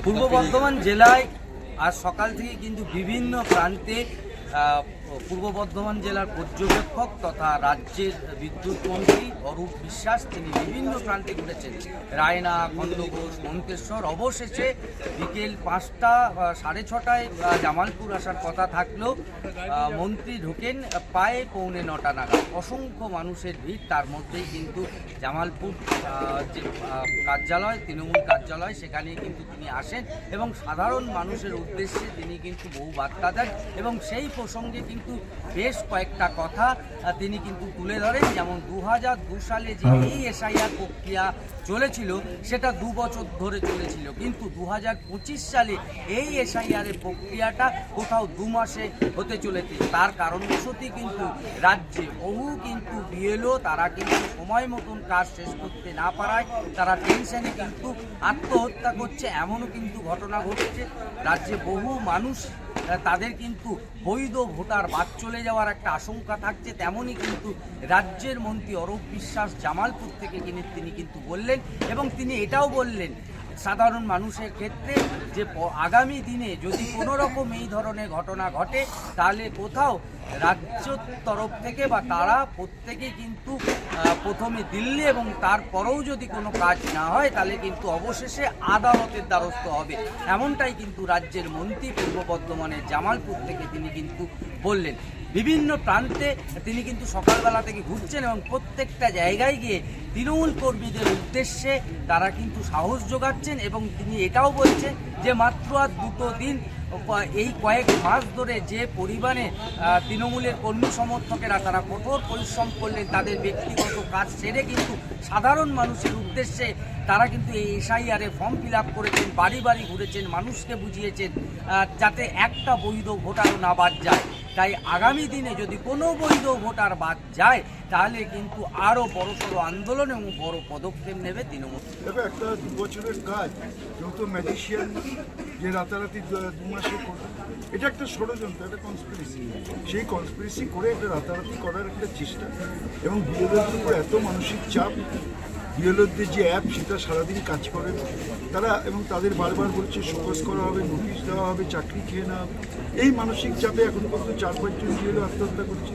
পূর্ব বর্ধমান জেলায় আজ সকাল থেকে কিন্তু বিভিন্ন প্রান্তে পূর্ব বর্ধমান জেলার পর্যবেক্ষক তথা রাজ্যের বিদ্যুৎ মন্ত্রী অরূপ বিশ্বাস তিনি বিভিন্ন প্রান্তে ঘুরেছেন। রায়না, খণ্ডঘোষ, মন্তেশ্বর, অবশেষে বিকেল 5টা 6:30টায় জামালপুর আসার কথা থাকলেও মন্ত্রী ঢোকেন প্রায় 8:45 নাগাদ। অসংখ্য মানুষের ভিড়, তার মধ্যেই কিন্তু জামালপুর যে কার্যালয়, তৃণমূল কার্যালয়, সেখানে কিন্তু তিনি আসেন এবং সাধারণ মানুষের উদ্দেশ্যে তিনি কিন্তু বহু বার্তা দেন এবং সেই প্রসঙ্গে কিন্তু বেশ কয়েকটা কথা তিনি কিন্তু তুলে ধরেন। যেমন 2002 সালে যে এই এসআইআর প্রক্রিয়া চলেছিল সেটা 2 বছর ধরে চলেছিল, কিন্তু 2025 সালে এই এসআইআরের প্রক্রিয়াটা কোথাও 2 মাসে হতে চলেছে। তার কারণবশতই কিন্তু রাজ্যে বহু কিন্তু বিএলও তারা কিন্তু সময় মতন কাজ শেষ করতে না পারায় তারা টেনশনে কিন্তু আত্মহত্যা করছে, এমনও কিন্তু ঘটনা ঘটছে। রাজ্যে বহু মানুষ তাদের কিন্তু বৈধ ভোটার বাদ চলে যাওয়ার একটা আশঙ্কা থাকছে। তেমনই কিন্তু রাজ্যের মন্ত্রী অরূপ বিশ্বাস জামালপুর থেকে তিনি কিন্তু বললেন এবং তিনি এটাও বললেন সাধারণ মানুষের ক্ষেত্রে যে আগামী দিনে যদি কোনো রকম এই ধরনের ঘটনা ঘটে তাহলে কোথাও রাজ্যর তরফ থেকে বা তারা প্রত্যেকেই কিন্তু প্রথমে দিল্লি এবং তারপরেও যদি কোনো কাজ না হয় তাহলে কিন্তু অবশেষে আদালতের দ্বারস্থ হবে, এমনটাই কিন্তু রাজ্যের মন্ত্রী পূর্ব বর্ধমানের জামালপুর থেকে তিনি কিন্তু বললেন। বিভিন্ন প্রান্তে তিনি কিন্তু সকালবেলা থেকে ঘুরছেন এবং প্রত্যেকটা জায়গায় গিয়ে তৃণমূল কর্মীদের উদ্দেশ্যে তারা কিন্তু সাহস যোগাচ্ছেন এবং তিনি এটাও বলছেন যে মাত্র আর 2 দিন এই কয়েক মাস ধরে যে পরিমাণে তৃণমূলের কর্মী সমর্থকেরা তারা কঠোর পরিশ্রম করলেন, তাদের ব্যক্তিগত কাজ সেরে কিন্তু সাধারণ মানুষের উদ্দেশ্যে তারা কিন্তু এই এসআইআরে ফর্ম ফিল আপ করেছেন, বাড়ি বাড়ি ঘুরেছেন, মানুষকে বুঝিয়েছেন যাতে একটা বৈধ ভোটারও না বাদ যায়। তাই আগামী দিনে যদি কোনো বৈধ ভোটার বাদ যায় তাহলে কিন্তু আরও বড়সড় আন্দোলন এবং বড় পদক্ষেপ নেবে তৃণমূল। একটা 2 বছরের কাজ যেহেতু ম্যাজিশিয়ান যে রাতারাতি 2 মাসে করবে, এটা একটা ষড়যন্ত্র, একটা কনস্পিরেসি। সেই কনস্পিরেসি করে এটা রাতারাতি করার একটা চেষ্টা এবং বিএলওদের উপর এত মানসিক চাপ, বিএলওদের যে অ্যাপ সেটা সারাদিন কাজ করে তারা এবং তাদের বারবার বলছে শোকজ করা হবে, নোটিশ দেওয়া হবে, চাকরি খেয়ে নেওয়া হবে। এই মানসিক চাপে এখন পর্যন্ত 4-5 জন বিএলও আত্মহত্যা করছে।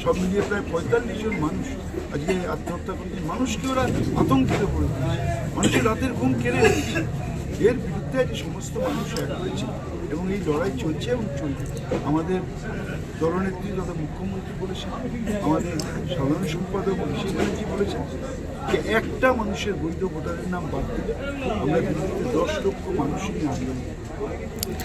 সব মিলিয়ে প্রায় 45 জন মানুষ আজকে আত্মহত্যা করেছে। মানুষকে ওরা আতঙ্কিত করে দিয়েছে, মানুষের রাতের ঘুম কেড়ে নিয়েছে। এর বিরুদ্ধে আজ সমস্ত মানুষ এক হয়েছে এবং এই লড়াই চলছে এবং চলবে। আমাদের দলনেত্রী তথা মুখ্যমন্ত্রী বলেছেন, আমাদের সাধারণ সম্পাদক অভিষেক ব্যানার্জি বলেছেন যে একটা মানুষের বৈধ ভোটারের নাম বাদ দিলে আমরা 10 লক্ষ মানুষই আন্দোলন।